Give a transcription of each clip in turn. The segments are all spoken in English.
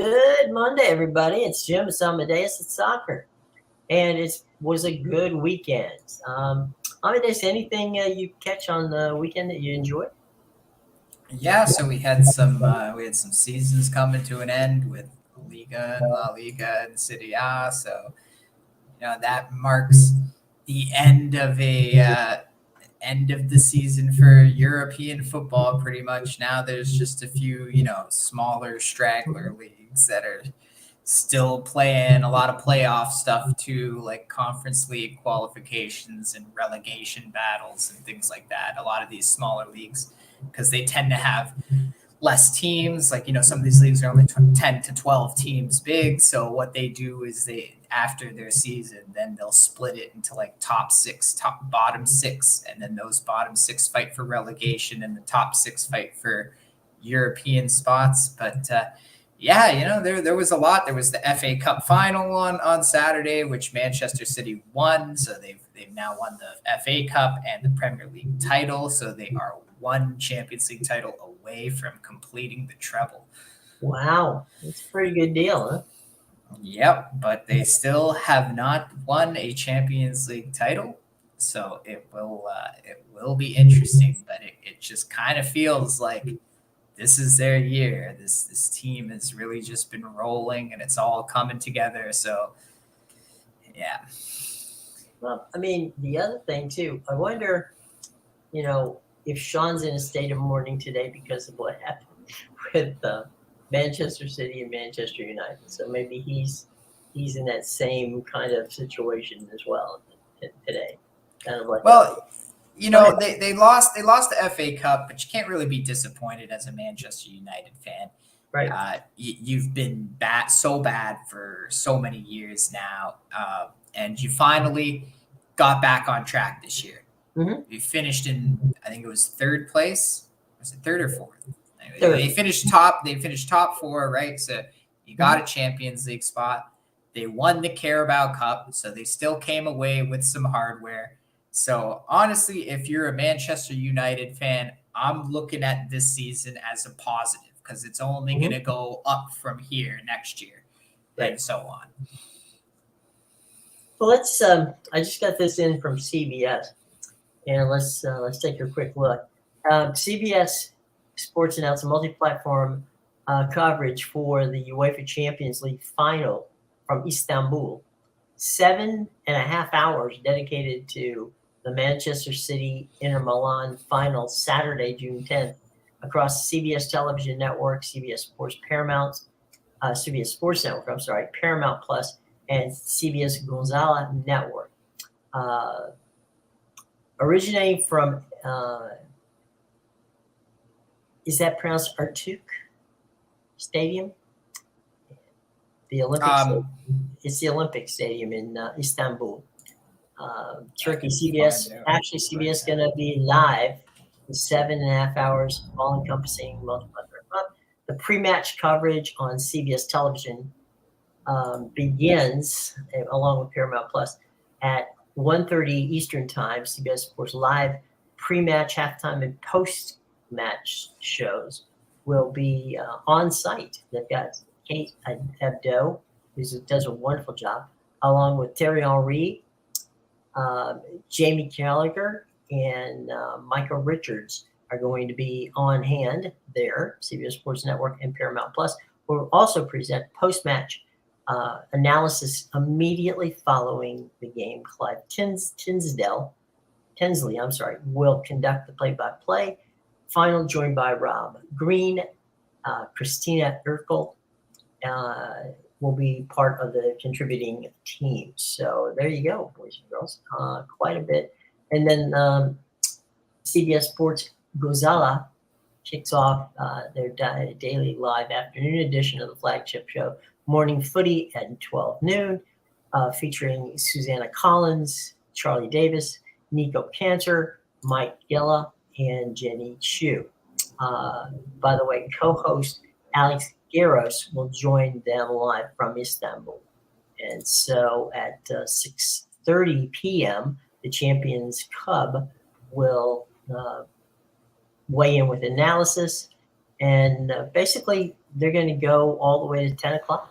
Good Monday, everybody. It's Jim. It's Amadeus. It's soccer, and it was a good weekend. Amadeus, anything you catch on the weekend that you enjoyed? Yeah, so we had some seasons coming to an end with Liga and La Liga and Serie A. So that marks the end of the season for European football. Pretty much now, there's just a few smaller straggler leagues that are still playing a lot of playoff stuff too, like Conference League qualifications and relegation battles and things like that. A lot of these smaller leagues, because they tend to have less teams. Like, some of these leagues are only 10 to 12 teams big. So what they do is after their season, then they'll split it into like top six, bottom six. And then those bottom six fight for relegation and the top six fight for European spots. But, there was a lot. There was the FA Cup final on Saturday, which Manchester City won. So they've now won the FA Cup and the Premier League title. So they are one Champions League title away from completing the treble. Wow, that's a pretty good deal, huh? Yep, but they still have not won a Champions League title. So it will be interesting, but it just kind of feels like this is their year. This team has really just been rolling, and it's all coming together. So, yeah. Well, I mean, the other thing too, I wonder, if Sean's in a state of mourning today because of what happened with Manchester City and Manchester United. So maybe he's in that same kind of situation as well today. Kind of like they lost the FA Cup, but you can't really be disappointed as a Manchester United fan. Right. You've been so bad for so many years now, and you finally got back on track this year. Mm-hmm. We finished in, I think it was third place. Was it third or fourth? Third. They finished top four, right? So you got a Champions League spot. They won the Carabao Cup, so they still came away with some hardware. So honestly, if you're a Manchester United fan, I'm looking at this season as a positive because it's only going to go up from here next year, and so on. Well, let's. I just got this in from CBS, and let's take a quick look. CBS Sports announced a multi-platform coverage for the UEFA Champions League final from Istanbul. 7.5 hours dedicated to the Manchester City Inter Milan final Saturday, June 10th, across CBS Television Network, CBS Sports Paramount, CBS Sports Network, Paramount Plus, and CBS Gonzala Network. Originating from, is that pronounced Atatürk Stadium? The Olympic Stadium. It's the Olympic Stadium in Istanbul. Turkey. CBS going to be live with 7.5 hours, all encompassing multiple. The pre-match coverage on CBS television begins, along with Paramount Plus, at 1:30 Eastern Time. CBS Sports Live pre-match, halftime, and post-match shows will be on site. They've got Kate Hebdo, who does a wonderful job, along with Thierry Henry, Jamie Carragher, and Michael Richards are going to be on hand there. CBS Sports Network and Paramount Plus will also present post-match analysis immediately following the game. Clive Tinsley, will conduct the play-by-play. Final joined by Rob Green, Christina Urkel will be part of the contributing team. So there you go, boys and girls, quite a bit. And then CBS Sports Gozala kicks off their daily live afternoon edition of the flagship show, Morning Footy at 12 noon, featuring Susanna Collins, Charlie Davis, Nico Cantor, Mike Gilla, and Jenny Chu. By the way, co-host Alex Garros will join them live from Istanbul. And so at 6:30 p.m., the Champions Cub will weigh in with analysis. And basically, they're going to go all the way to 10 o'clock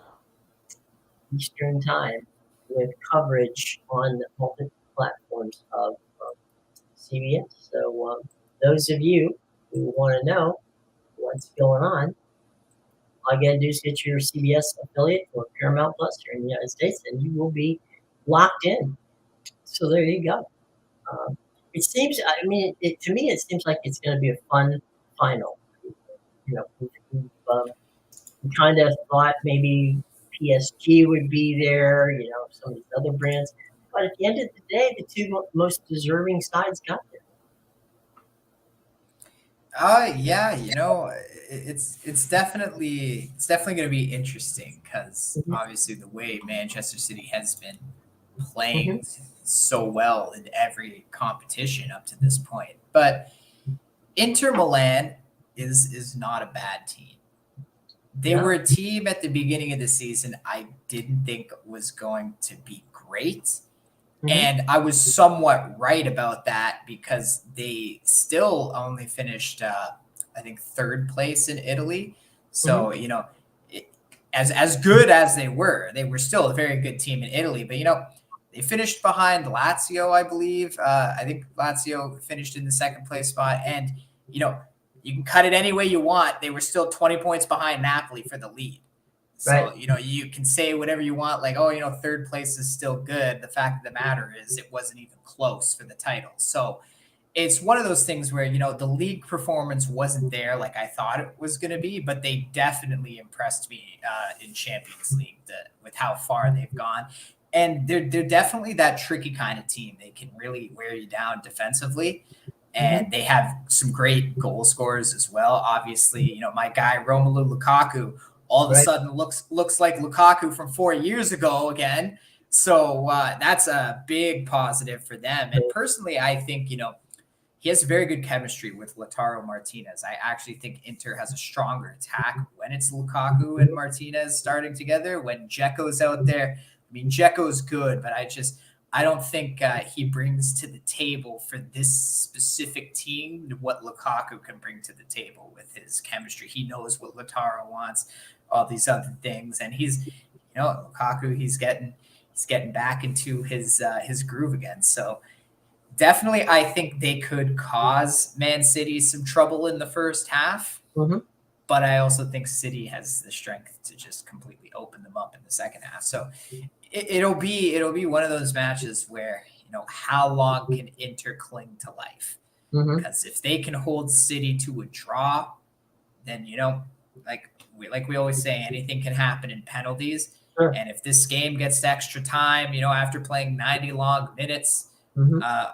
Eastern time with coverage on multiple platforms of CBS. So those of you who want to know what's going on, all you got to do is get your CBS affiliate or Paramount Plus here in the United States, and you will be locked in. So there you go. It seems, I mean, to me, it seems like it's going to be a fun final. We kind of thought maybe PSG would be there, some of these other brands. But at the end of the day, the two most deserving sides got there. Yeah, it's definitely going to be interesting because Mhm. obviously the way Manchester City has been Mhm. playing so well in every competition up to this point. But Inter Milan is not a bad team. They No. were a team at the beginning of the season I didn't think was going to be great. Mhm. And I was somewhat right about that because they still only finished, I think, third place in Italy. So, as good as they were still a very good team in Italy. But, they finished behind Lazio, I believe. I think Lazio finished in the second place spot. And, you can cut it any way you want. They were still 20 points behind Napoli for the lead. So, Right. you can say whatever you want, like, oh, third place is still good. The fact of the matter is it wasn't even close for the title. So it's one of those things where, the league performance wasn't there like I thought it was going to be, but they definitely impressed me in Champions League with how far they've gone. And they're definitely that tricky kind of team. They can really wear you down defensively. And they have some great goal scorers as well. Obviously, my guy Romelu Lukaku all of a Right. sudden looks like Lukaku from 4 years ago again. So that's a big positive for them. And personally, I think, he has very good chemistry with Lautaro Martinez. I actually think Inter has a stronger attack when it's Lukaku and Martinez starting together. When Dzeko's out there, I mean, Dzeko's good, but I don't think he brings to the table for this specific team what Lukaku can bring to the table with his chemistry. He knows what Lautaro wants, all these other things, and Lukaku. He's getting back into his groove again. So definitely, I think they could cause Man City some trouble in the first half. Mhm. But I also think City has the strength to just completely open them up in the second half. So it'll be one of those matches where how long can Inter cling to life? Because if they can hold City to a draw, then like we always say, anything can happen in penalties. Sure. And if this game gets to extra time, after playing 90 long minutes,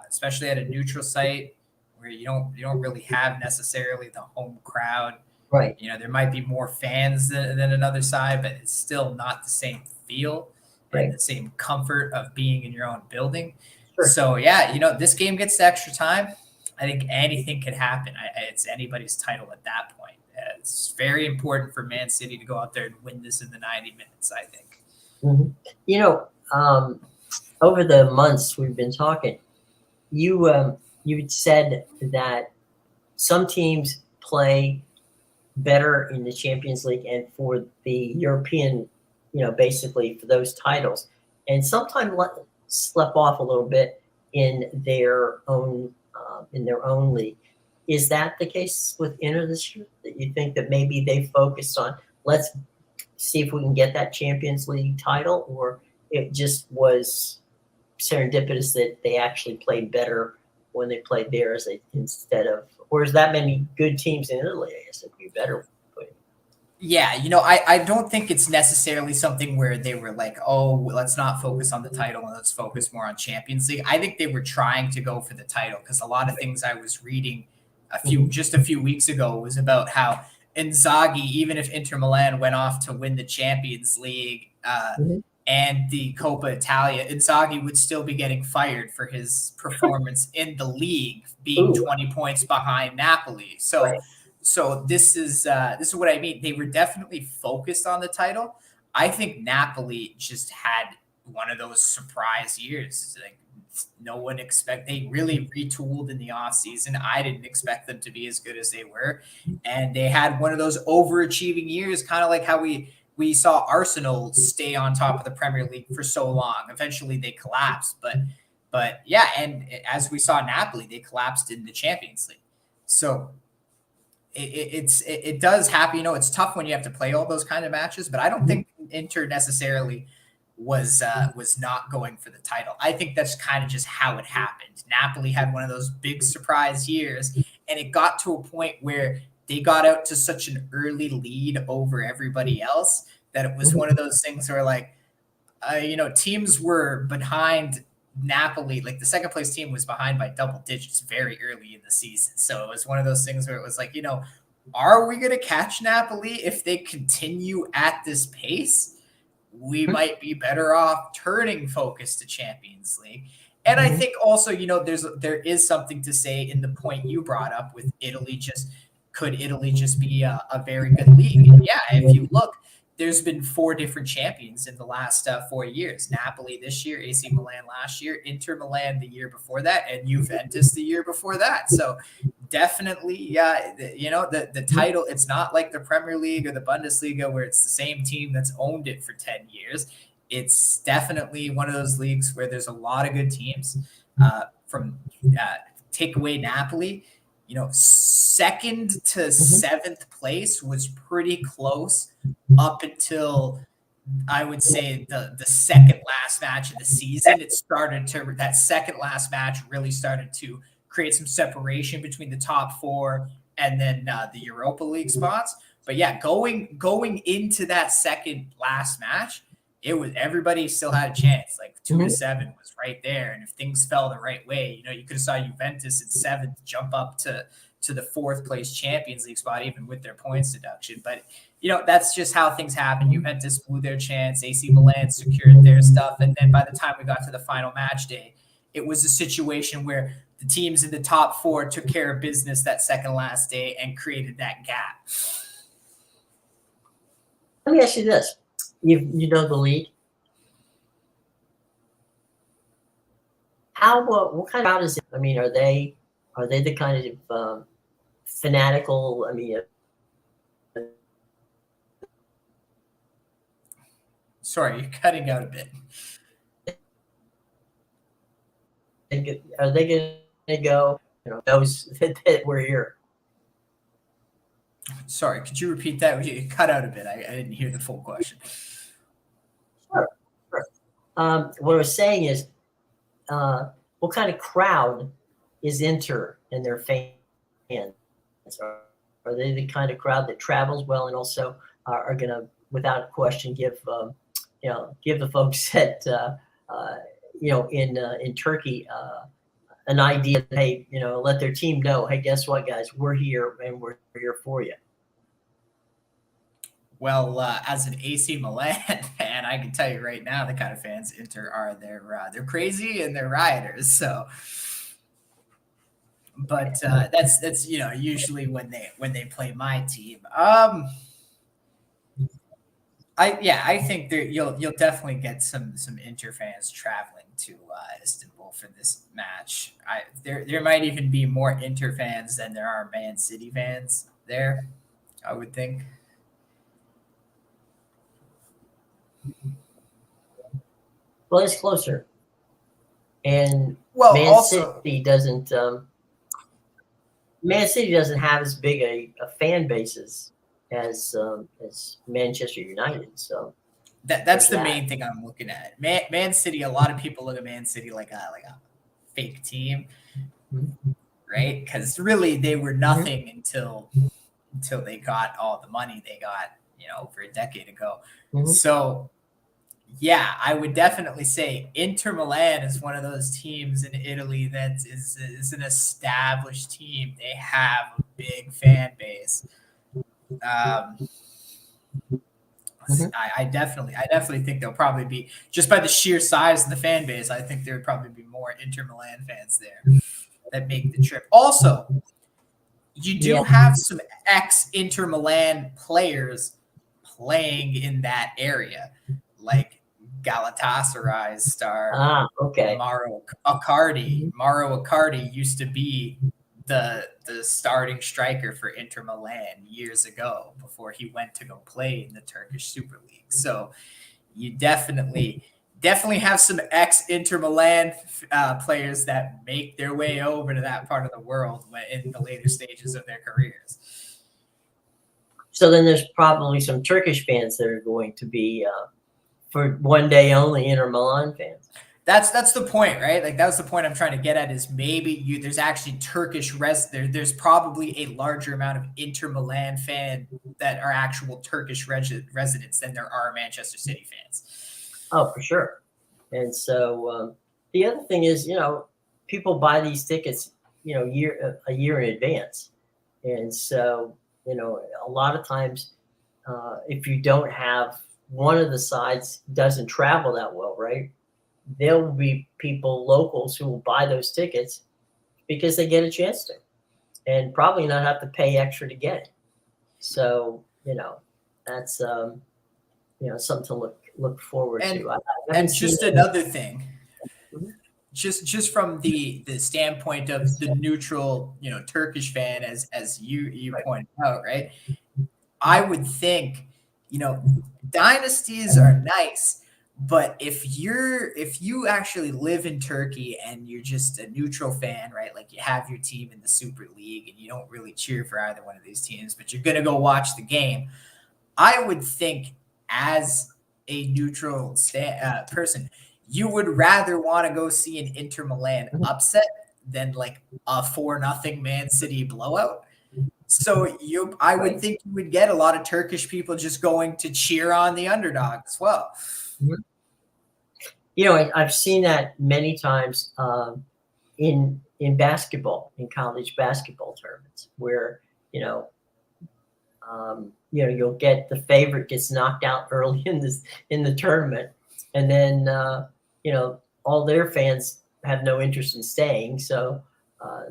especially at a neutral site where you don't really have necessarily the home crowd. Right. There might be more fans than another side, but it's still not the same feel and the same comfort of being in your own building. Sure. So yeah, this game gets to extra time. I think anything could happen. It's anybody's title at that point. It's very important for Man City to go out there and win this in the 90 minutes, I think. Over the months we've been talking, you said that some teams play better in the Champions League and for the European, basically for those titles, and sometimes slip off a little bit in their own league. Is that the case with Inter this year? That you think that maybe they focused on, let's see if we can get that Champions League title, or it just was serendipitous that they actually played better when they played theirs instead of, or is that many good teams in Italy? I guess it'd be better. Yeah, I don't think it's necessarily something where they were like, oh, let's not focus on the title and let's focus more on Champions League. I think they were trying to go for the title because a lot of things I was reading just a few weeks ago was about how Inzaghi, even if Inter Milan went off to win the Champions League and the Coppa Italia, Inzaghi would still be getting fired for his performance in the league, being 20 points behind Napoli. So this is what I mean. They were definitely focused on the title. I think Napoli just had one of those surprise years. Like no one they really retooled in the offseason. I didn't expect them to be as good as they were. And they had one of those overachieving years, kind of like how we saw Arsenal stay on top of the Premier League for so long. Eventually they collapsed, but yeah, and as we saw Napoli, they collapsed in the Champions League. So it does happen. You know, it's tough when you have to play all those kind of matches, but I don't think Inter necessarily was not going for the title. I think that's kind of just how it happened. Napoli had one of those big surprise years, and it got to a point where they got out to such an early lead over everybody else that it was one of those things where, like, teams were behind Napoli. Like, the second place team was behind by double digits very early in the season. So it was one of those things where it was like, are we going to catch Napoli if they continue at this pace? We might be better off turning focus to Champions League. And I think also, there is something to say in the point you brought up with Italy. Could Italy just be a very good league? And yeah, if you look, there's been 4 different champions in the last 4 years. Napoli this year, AC Milan last year, Inter Milan the year before that, and Juventus the year before that. So definitely, the title, it's not like the Premier League or the Bundesliga where it's the same team that's owned it for 10 years. It's definitely one of those leagues where there's a lot of good teams. Take away Napoli, second to seventh place was pretty close up until, I would say, the second last match of the season. That second last match really started to create some separation between the top 4 and then the Europa League spots. But yeah, going into that second last match, it was, everybody still had a chance. Like 2-7 was right there, and if things fell the right way, you could have saw Juventus in 7th jump up to the 4th place Champions League spot, even with their points deduction. But that's just how things happen. Juventus blew their chance. AC Milan secured their stuff, and then by the time we got to the final match day, it was a situation where the teams in the top 4 took care of business that second last day and created that gap. Let me ask you this. You know the league. What kind of crowd is it? I mean, are they the kind of fanatical? I mean, sorry, you're cutting out a bit. Are they going to go? Those that were here. Sorry, could you repeat that? You cut out a bit. I didn't hear the full question. Sure. What I was saying is, what kind of crowd is Inter and their fans? Are they the kind of crowd that travels well and also are going to, without question, give the folks that in Turkey an idea that, hey, let their team know, hey, guess what, guys, we're here and we're here for you. Well, as an AC Milan fan, I can tell you right now, the kind of fans Inter are, they're crazy and they're rioters. So, but that's usually when they play my team. I think you'll definitely get some Inter fans traveling to Istanbul for this match. There might even be more Inter fans than there are Man City fans there, I would think. Well, it's closer, and City doesn't. Man City doesn't have as big a fan base as Manchester United. So that's the main thing I'm looking at. Man City. A lot of people look at Man City like a fake team, right? Because really they were nothing until they got all the money they got, over a decade ago. So. Yeah, I would definitely say Inter Milan is one of those teams in Italy that is an established team. They have a big fan base. I definitely think they'll probably be, just by the sheer size of the fan base, I think there would probably be more Inter Milan fans there that make the trip. Also, you do have some ex-Inter Milan players playing in that area. Like Galatasaray star Okay. Mauro Icardi. Mhm. Mauro Icardi used to be the starting striker for Inter Milan years ago before he went to go play in the Turkish Super League. So you definitely have some ex Inter Milan players that make their way over to that part of the world in the later stages of their careers. So then there's probably some Turkish fans that are going to be for one day only Inter Milan fans. That's the point, right? Like that was the point I'm trying to get at is maybe there's actually Turkish there's probably a larger amount of Inter Milan fan that are actual Turkish residents than there are Manchester City fans. Oh, for sure. And so the other thing is, people buy these tickets, a year in advance. And so, a lot of times, if you don't have one of the sides doesn't travel that well, right? There will be people, locals, who will buy those tickets because they get a chance to, and probably not have to pay extra to get it. So, that's something to look forward to. And just another thing, just from the standpoint of the neutral, Turkish fan, as you Right. pointed out, right? I would think, dynasties are nice, but if you actually live in Turkey and you're just a neutral fan, right? Like you have your team in the Super League and you don't really cheer for either one of these teams, but you're gonna go watch the game. I would think as a neutral person, you would rather want to go see an Inter Milan upset than like a 4-0 Man City blowout. So I would think you would get a lot of Turkish people just going to cheer on the underdog as well. I've seen that many times in basketball, in college basketball tournaments, where you'll get the favorite gets knocked out early in the tournament, and then all their fans have no interest in staying, so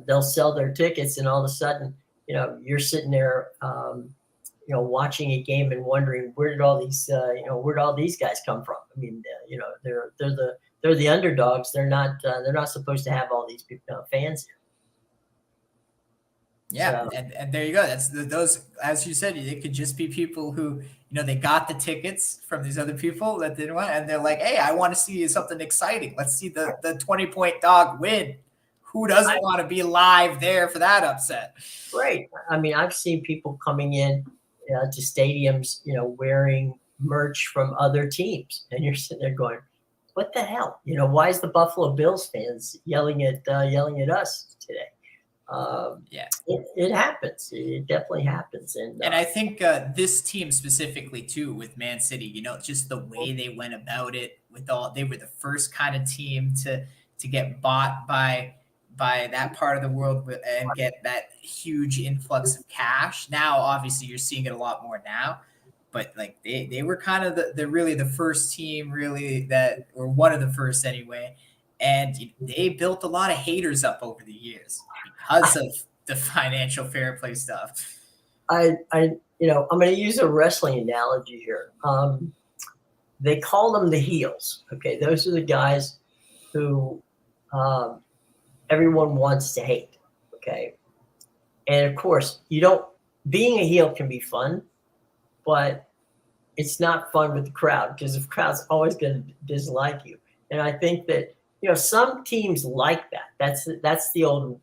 they'll sell their tickets, and all of a sudden, you're sitting there, watching a game and wondering where'd all these guys come from? I mean, they're the underdogs. They're not supposed to have all these fans here. Yeah, and there you go. That's those, as you said, it could just be people who they got the tickets from these other people that didn't want, and they're like, hey, I want to see something exciting. Let's see the 20-point dog win. Who doesn't want to be live there for that upset? Right. I mean, I've seen people coming in to stadiums, wearing merch from other teams, and you're sitting there going, "What the hell? Why is the Buffalo Bills fans yelling at us today?" It happens. It definitely happens, and I think this team specifically too, with Man City, just the way they went about it. They were the first kind of team to get bought by that part of the world and get that huge influx of cash. Now, obviously, you're seeing it a lot more now, but like they were kind of the really the first team, really, that, or one of the first anyway. And they built a lot of haters up over the years because of the financial fair play stuff. I'm going to use a wrestling analogy here. They call them the heels. Okay, those are the guys who everyone wants to hate. Okay, and of course, being a heel can be fun, but it's not fun with the crowd, because the crowd's always going to dislike you. And I think that some teams like that. That's the old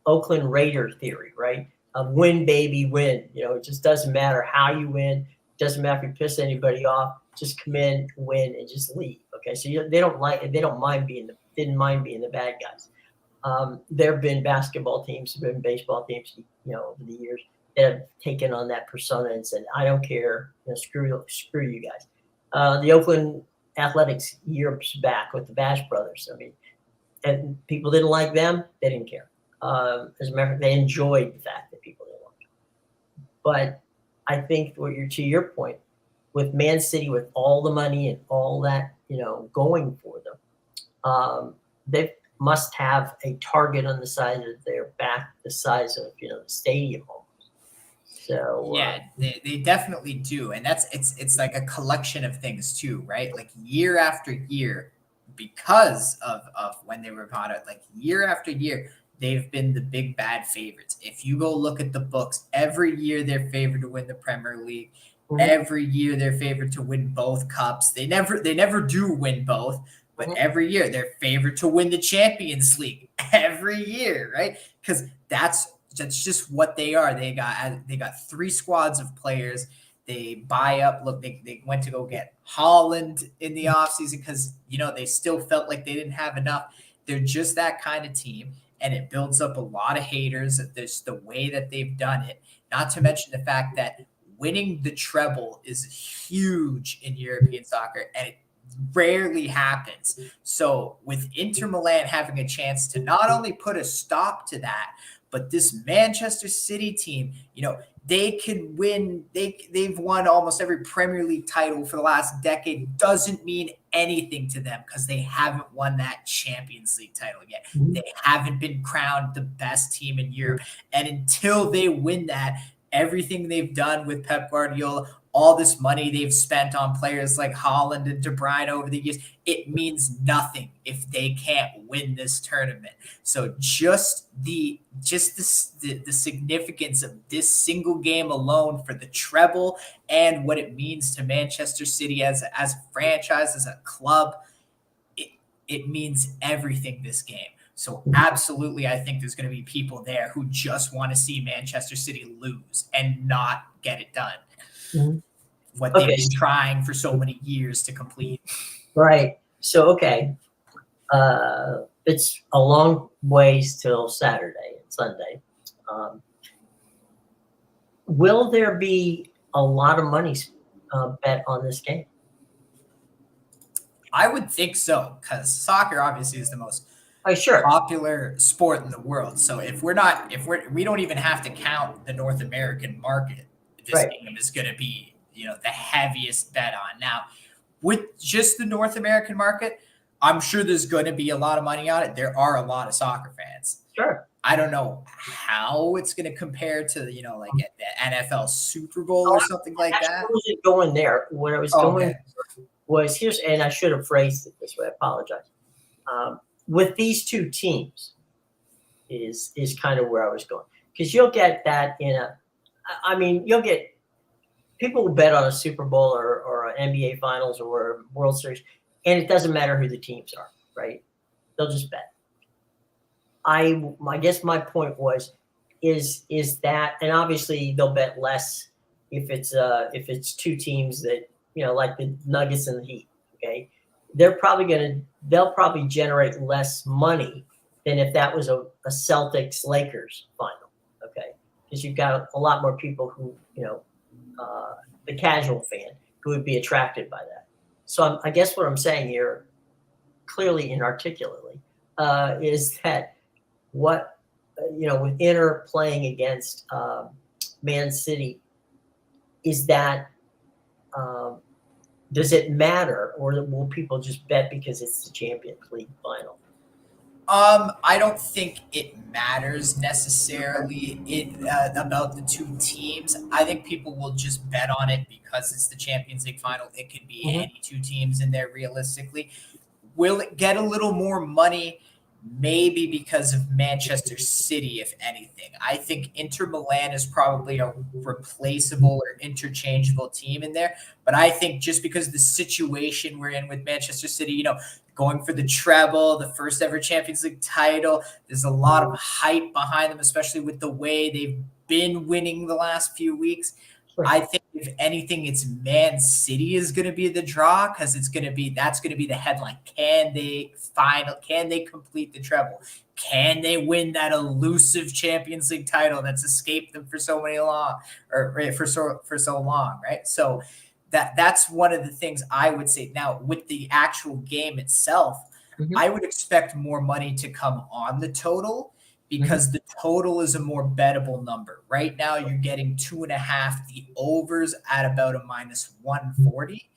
Oakland Raider theory, right? Win, baby, win. It just doesn't matter how you win. It doesn't matter if you piss anybody off. Just come in, win, and just leave. Okay, so they didn't mind being the bad guys. There have been basketball teams, there have been baseball teams, over the years that have taken on that persona and said, "I don't care, screw you guys." The Oakland Athletics years back with the Bash Brothers. I mean, and people didn't like them; they didn't care. As a matter of fact, they enjoyed the fact that people didn't like them. But I think to your point, with Man City, with all the money and all that going for them, they must have a target on the side of their back, the size of the stadium almost. So Yeah, they definitely do. And it's like a collection of things too, right? Like year after year, because of when they were bought out, like year after year, they've been the big bad favorites. If you go look at the books, every year they're favored to win the Premier League. Every year they're favored to win both cups. They never do win both, but every year they're favored to win the Champions League every year, right? Because that's just what they are. They got 3 squads of players. They buy up. Look, they went to go get Holland in the offseason because they still felt like they didn't have enough. They're just that kind of team, and it builds up a lot of haters. There's the way that they've done it. Not to mention the fact that winning the treble is huge in European soccer, and it rarely happens. So with Inter Milan having a chance to not only put a stop to that, but this Manchester City team, they can win. They've won almost every Premier League title for the last decade. Doesn't mean anything to them because they haven't won that Champions League title yet. They haven't been crowned the best team in Europe. And until they win that, everything they've done with Pep Guardiola, all this money they've spent on players like Holland and De Bruyne over the years, it means nothing if they can't win this tournament. So just the significance of this single game alone for the treble and what it means to Manchester City as a franchise, as a club, it means everything this game. So absolutely, I think there's going to be people there who just want to see Manchester City lose and not get it done. What they've been trying for so many years to complete. Right. So, okay. It's a long ways till Saturday and Sunday. Will there be a lot of money bet on this game? I would think so, because soccer obviously is the most sure. popular sport in the world. So we don't even have to count the North American market. This game is going to be, the heaviest bet on. Now, with just the North American market, I'm sure there's going to be a lot of money on it. There are a lot of soccer fans. Sure. I don't know how it's going to compare to, like at the NFL Super Bowl or something like that. I wasn't going there. Where I was going was and I should have phrased it this way. I apologize. With these two teams is kind of where I was going, because you'll get that you'll get people will bet on a Super Bowl or an NBA Finals or a World Series, and it doesn't matter who the teams are, right? They'll just bet. I guess my point is that, and obviously they'll bet less if it's two teams that like the Nuggets and the Heat. Okay, they'll probably generate less money than if that was a Celtics Lakers final. Okay, because you've got a lot more people who the casual fan who would be attracted by that. So I guess what I'm saying here, clearly and articulately, is that with Inter playing against Man City, is that does it matter, or will people just bet because it's the Champions League final? I don't think it matters necessarily about the two teams. I think people will just bet on it because it's the Champions League final. It could be any two teams in there realistically. Will it get a little more money? Maybe because of Manchester City, if anything. I think Inter Milan is probably a replaceable or interchangeable team in there. But I think just because of the situation we're in with Manchester City, going for the treble, the first ever Champions League title, there's a lot of hype behind them, especially with the way they've been winning the last few weeks. Sure. I think if anything, it's Man City is going to be the draw, because that's going to be the headline. Can they complete the treble? Can they win that elusive Champions League title that's escaped them for so long, right? So that's one of the things I would say. Now, with the actual game itself, I would expect more money to come on the total, because the total is a more bettable number. Right now, you're getting 2.5, the overs at about a -140.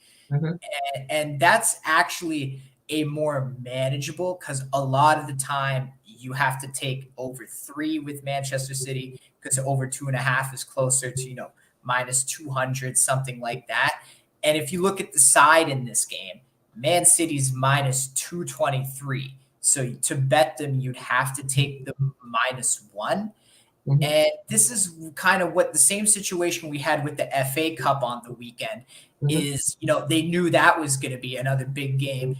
And that's actually a more manageable, because a lot of the time you have to take over 3 with Manchester City because over 2.5 is closer to, minus 200, something like that. And if you look at the side in this game, Man City's minus 223. So to bet them, you'd have to take the -1. Mhm. And this is kind of what the same situation we had with the FA Cup on the weekend is, they knew that was going to be another big game.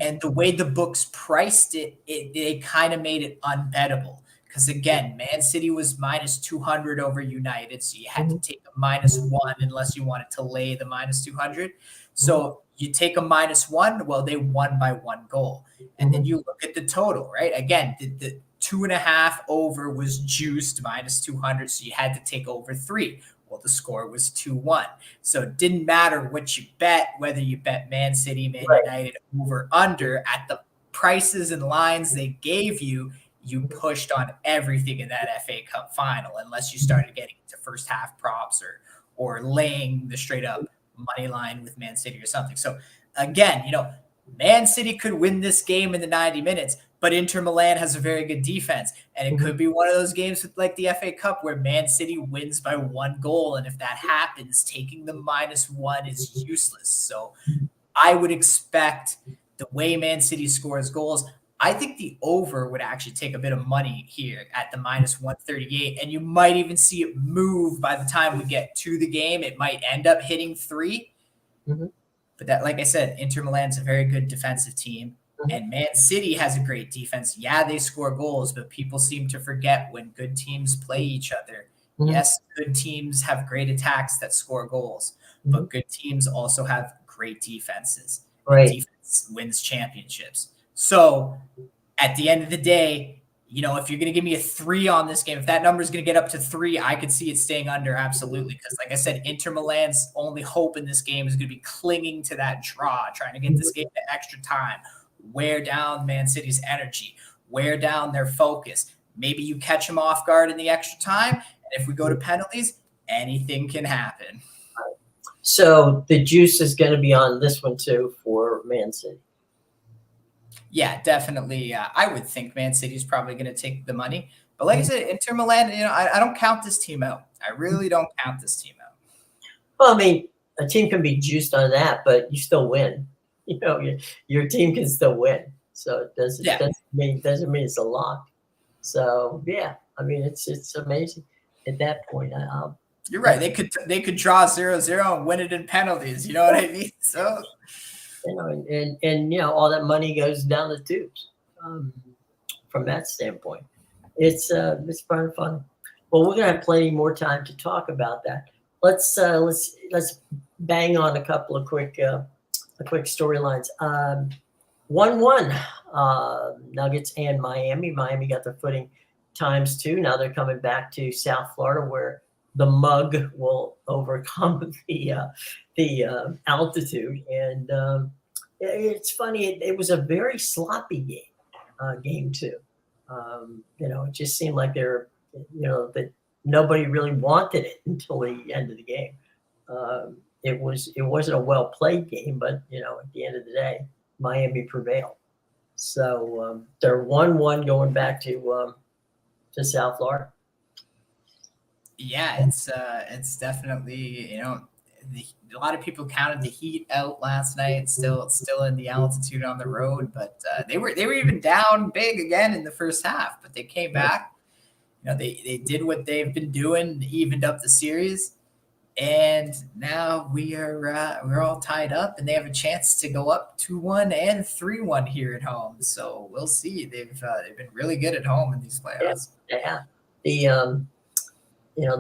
And the way the books priced it, they kind of made it unbettable. Because again, Man City was minus 200 over United. So you had to take a -1 unless you wanted to lay the minus 200. So you take a -1, well, they won by 1 goal. And then you look at the total, right? Again, the 2.5 over was juiced minus 200. So you had to take over 3. Well, the score was 2-1. So it didn't matter what you bet, whether you bet Man City, Man United, over, under, at the prices and lines they gave you, you pushed on everything in that FA Cup final, unless you started getting into first half props or laying the straight up money line with Man City or something. So again, Man City could win this game in the 90 minutes, but Inter Milan has a very good defense. And it could be one of those games with like the FA Cup where Man City wins by 1 goal. And if that happens, taking the -1 is useless. So I would expect the way Man City scores goals, I think the over would actually take a bit of money here at the -138. And you might even see it move by the time we get to the game. It might end up hitting 3. But that, like I said, Inter Milan's a very good defensive team. And Man City has a great defense. Yeah, they score goals, but people seem to forget when good teams play each other. Yes, good teams have great attacks that score goals, but good teams also have great defenses. Right. Defense wins championships. So at the end of the day, if you're going to give me a 3 on this game, if that number is going to get up to 3, I could see it staying under absolutely. Because like I said, Inter Milan's only hope in this game is going to be clinging to that draw, trying to get this game to extra time, wear down Man City's energy, wear down their focus. Maybe you catch them off guard in the extra time. And if we go to penalties, anything can happen. So the juice is going to be on this one too for Man City. Yeah, definitely. I would think Man City is probably going to take the money. But like I said, Inter Milan, I don't count this team out. I really don't count this team out. Well, I mean, a team can be juiced on that, but you still win. Your team can still win. So it doesn't mean it's a lock. So yeah, I mean it's amazing at that point. You're right. They could draw 0-0 and win it in penalties. You know what I mean? So and all that money goes down the tubes. From that standpoint, it's fun. Well, we're gonna have plenty more time to talk about that. Let's bang on a couple of quick storylines. 1-1 Nuggets and Miami. Miami got their footing ×2. Now they're coming back to South Florida, where the mug will overcome the altitude. And it's funny. It was a very sloppy game too. It just seemed like that nobody really wanted it until the end of the game. It wasn't a well played game, but at the end of the day, Miami prevailed. So they're 1-1 going back to South Florida. Yeah, it's definitely a lot of people counted the Heat out last night. Still in the altitude on the road, but they were even down big again in the first half, but they came back. They did what they've been doing, evened up the series, and now we're all tied up, and they have a chance to go up 2-1 and 3-1 here at home. So we'll see. They've been really good at home in these playoffs. Yeah. The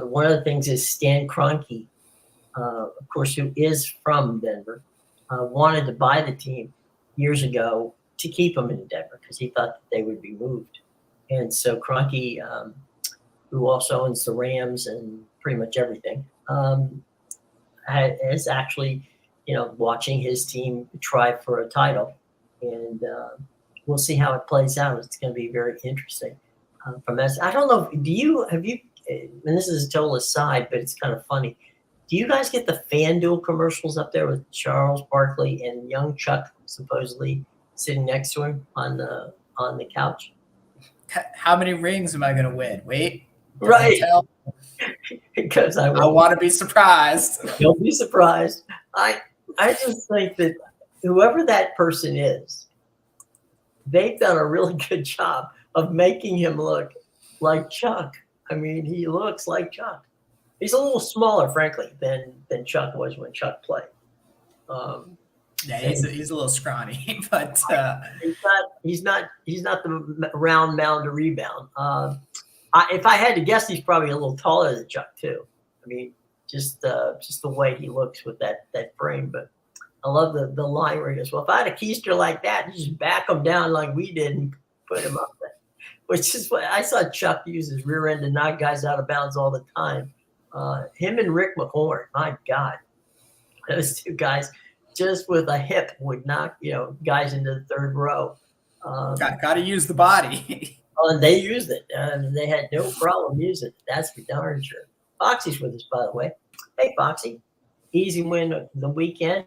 one of the things is Stan Kroenke, of course, who is from Denver, wanted to buy the team years ago to keep them in Denver because he thought that they would be moved. And so Kroenke, who also owns the Rams and pretty much everything, is actually, watching his team try for a title. And we'll see how it plays out. It's going to be very interesting. From that, I don't know. Have you? And this is a total aside, but it's kind of funny. Do you guys get the FanDuel commercials up there with Charles Barkley and young Chuck supposedly sitting next to him on the couch? how many rings am I going to win? Wait, don't Right. tell. Because I I want to be surprised. You'll be surprised. I just think that whoever that person is, they've done a really good job of making him look like Chuck. I mean, he looks like Chuck. He's a little smaller, frankly, than Chuck was when Chuck played. Yeah, he's a little scrawny, but he's not the round mound to rebound. If I had to guess, he's probably a little taller than Chuck too. I mean, just the way he looks with that frame. But I love the line where he goes, "Well, if I had a keister like that, you just back him down like we did and put him up there." Which is what I saw Chuck use his rear end to knock guys out of bounds all the time. Him and Rick McCorn, my God, those two guys just with a hip would knock guys into the third row. Got to use the body. And they used it. They had no problem using it. That's for darn sure. Foxy's with us, by the way. Hey, Foxy. Easy win of the weekend.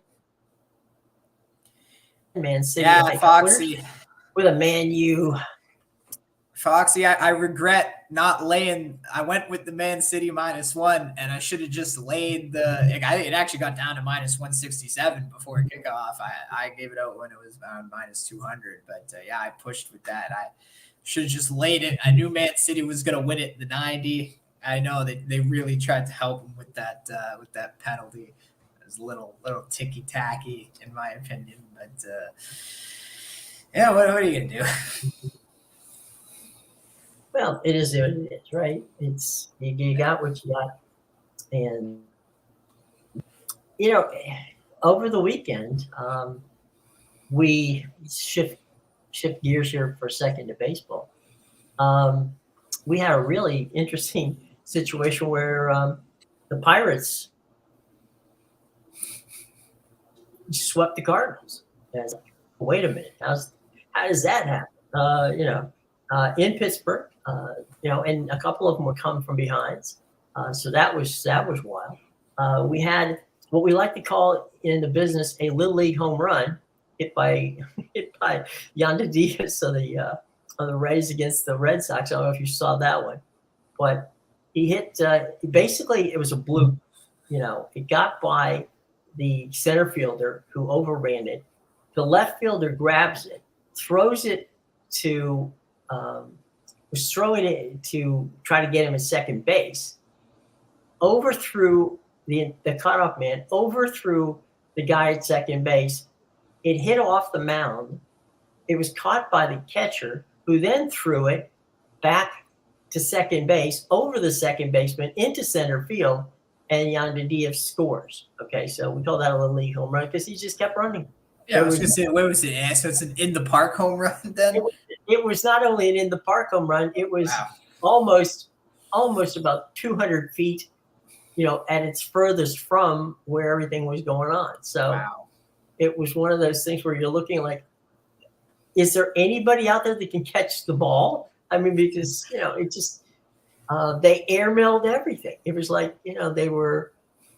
Man City. Yeah, Foxy. With a Man U. Foxy, I regret not laying. I went with the Man City -1, and I should have just laid it actually got down to -167 before kickoff. I gave it out when it was around -200, but yeah, I pushed with that. I should have just laid it. I knew Man City was going to win it in the 90. I know that they really tried to help him with that penalty. It was a little ticky tacky in my opinion, but yeah, what are you gonna do? Well, it is what it is, right? It's you got what you got, and over the weekend, we shift gears here for a second to baseball. We had a really interesting situation where the Pirates swept the Cardinals. And I was like, wait a minute, how does that happen? In Pittsburgh, and a couple of them were coming from behinds. So that was wild. We had what we like to call in the business a little league home run hit by Yandy Diaz of the Rays against the Red Sox. I don't know if you saw that one, but he hit. Basically, it was a bloop. It got by the center fielder who overran it. The left fielder grabs it, throws it to. Was throwing it to try to get him at second base, overthrew the cutoff man, overthrew the guy at second base. It hit off the mound. It was caught by the catcher, who then threw it back to second base, over the second baseman, into center field, and Yandy Diaz scores. Okay, so we call that a little league home run because he just kept running. Yeah, I was going to say, where was it? Yeah, so it's an in the park home run then? It was not only an in the park home run, it was almost about 200 feet, at its furthest from where everything was going on. So It was one of those things where you're looking like, is there anybody out there that can catch the ball? I mean, because, it just, they airmailed everything. It was like, they were,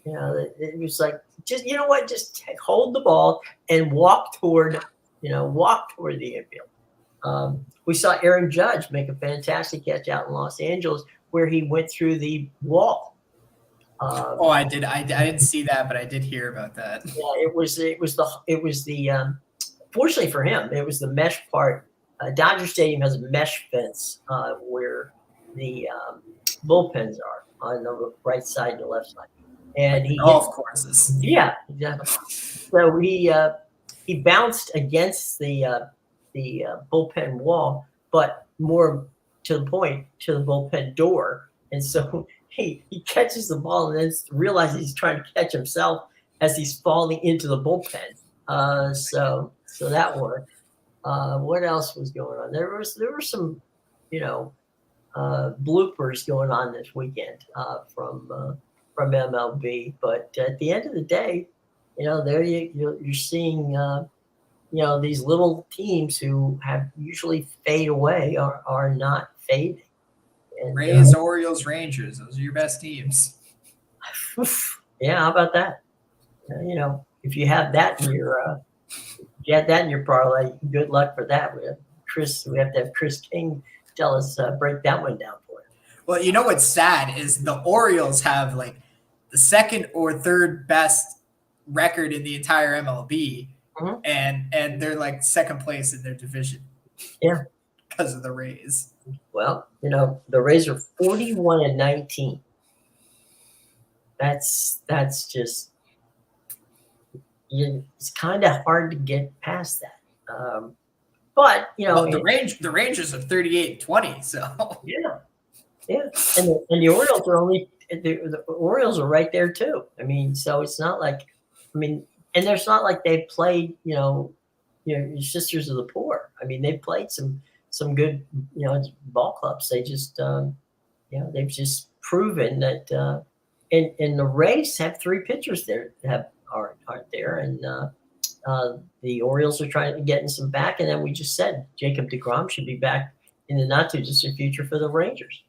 it was like, just, just hold the ball and walk toward the infield. We saw Aaron Judge make a fantastic catch out in Los Angeles where he went through the wall. I did. I didn't see that, but I did hear about that. Yeah, it was the fortunately for him, it was the mesh part. Dodger Stadium has a mesh fence where the bullpens are on the right side and the left side. And golf courses. Yeah, exactly. So he bounced against the bullpen wall, but more to the point, to the bullpen door. And so he catches the ball and then realizes he's trying to catch himself as he's falling into the bullpen. So that worked. What else was going on? There were some, bloopers going on this weekend from MLB. But at the end of the day, there you're seeing, these little teams who have usually fade away are not fading. And, Rays, Orioles, Rangers. Those are your best teams. Yeah, how about that? If you have that in your parlay, good luck for that. We have to have Chris King tell us, break that one down for you. Well, you know what's sad is the Orioles have like the second or third best record in the entire MLB, and they're like second place in their division. Yeah, because of the Rays. Well, the Rays are 41-19. That's just it's kind of hard to get past that. But the Rangers are 38-20. So yeah, and the Orioles are only the Orioles are right there too. I mean, so it's not like and there's not like they played your Sisters of the Poor. I mean, they played some good ball clubs. They just they've just proven that. And the Rays have 3 pitchers there aren't there, and the Orioles are trying to get some back. And then we just said Jacob deGrom should be back in the not too distant future for the Rangers.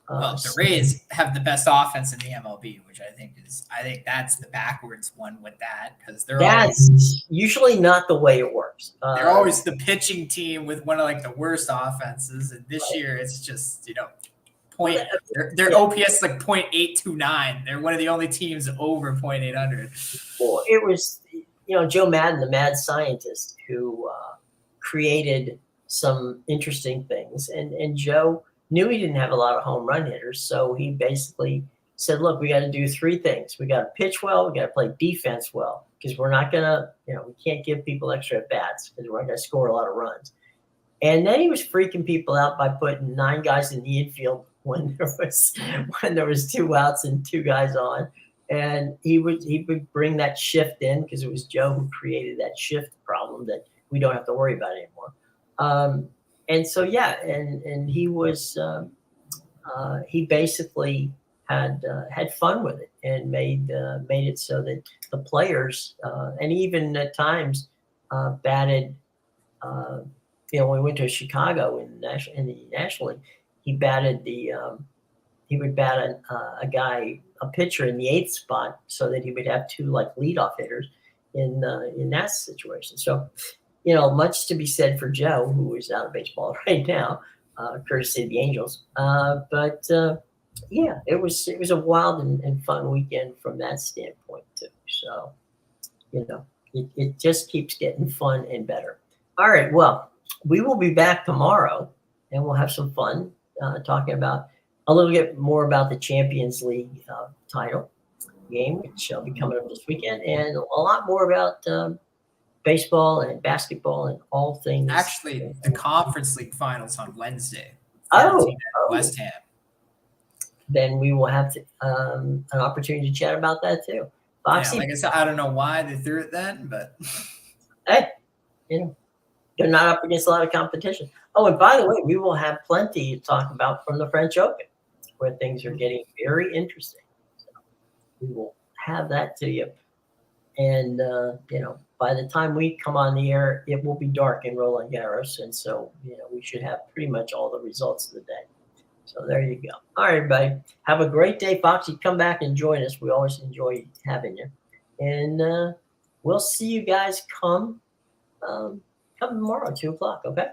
The Rays have the best offense in the MLB, which I think that's the backwards one with that, because that's usually not the way it works. They're always the pitching team with one of like the worst offenses, and this year it's just their OPS is like 0.829. They're one of the only teams over 0.800. Well, it was Joe Madden, the mad scientist, who created some interesting things, and Joe knew he didn't have a lot of home run hitters, so he basically said, look, we got to do 3 things. We got to pitch well, we got to play defense well, because we're not going to, we can't give people extra at bats because we're not going to score a lot of runs. And then he was freaking people out by putting 9 guys in the infield when there was 2 outs and 2 guys on. And he would bring that shift in, because it was Joe who created that shift problem that we don't have to worry about anymore. And so, and he was he basically had fun with it and made it so that the players and even at times batted. When we went to Chicago in the National League, he batted he would bat a pitcher in the 8th spot, so that he would have 2 like leadoff hitters in that situation. So, much to be said for Joe, who is out of baseball right now, courtesy of the Angels. But it was a wild and fun weekend from that standpoint too. So, it just keeps getting fun and better. All right, well, we will be back tomorrow, and we'll have some fun talking about a little bit more about the Champions League title game, which shall be coming up this weekend, and a lot more about baseball and basketball and all things. Actually, the Conference League finals on Wednesday. West Ham. Then we will have an opportunity to chat about that too. Foxy, like I said, I don't know why they threw it then, but hey, they're not up against a lot of competition. Oh, and by the way, we will have plenty to talk about from the French Open, where things are getting very interesting. So we will have that to you. And, by the time we come on the air, it will be dark in Roland Garros. And so, we should have pretty much all the results of the day. So there you go. All right, everybody. Have a great day. Foxy, come back and join us. We always enjoy having you. And we'll see you guys come tomorrow at 2:00, okay?